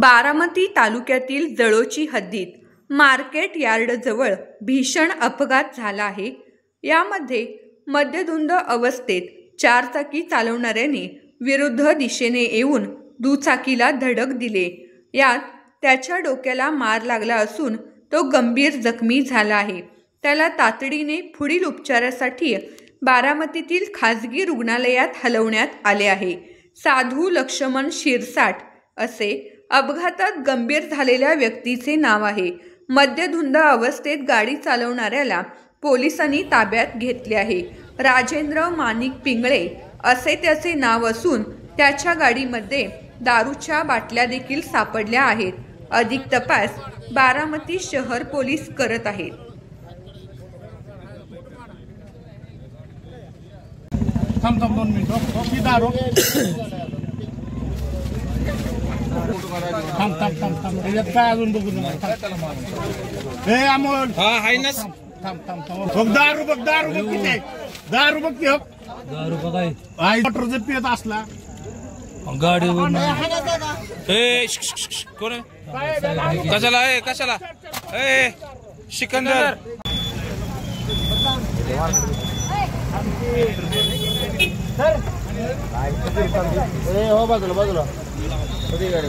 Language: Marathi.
बारामती तालुक्यातील जळोची हद्दीत मार्केट यार्डजवळ भीषण अपघात झाला आहे। यामध्ये मद्यधुंद अवस्थेत चारचाकी चालवणाऱ्याने विरुद्ध दिशेने येऊन दुचाकीला धडक दिले। यात त्याच्या डोक्याला मार लागला असून तो गंभीर जखमी झाला आहे। त्याला तातडीने पुढील उपचारासाठी बारामतीतील खाजगी रुग्णालयात हलवण्यात आले आहे। साधू लक्ष्मण शिरसाट असे अपघातात गंभीर झालेल्या व्यक्तीचे नाव आहे। मद्यधुंद अवस्थेत गाडी चालवणाऱ्याला पोलिसांनी ताब्यात घेतले आहे। राजेंद्र माणिक पिंगळे असे त्याचे नाव असून त्याच्या गाडीमध्ये दारूच्या बाटल्या देखील सापडल्या आहेत। अधिक तपास बारामती शहर पोलीस करत आहेत। थांब 2 मिनिटं की दारू थांब त्याच्यात काय अजून बघू हे अमोल हा आहे ना थांब दारू बघ किती दारू बघ की दारू बघाय आई वॉटर जर पित असला गाडीवर कोण कशाला सिकंदर हो बाजूला कधी गाडी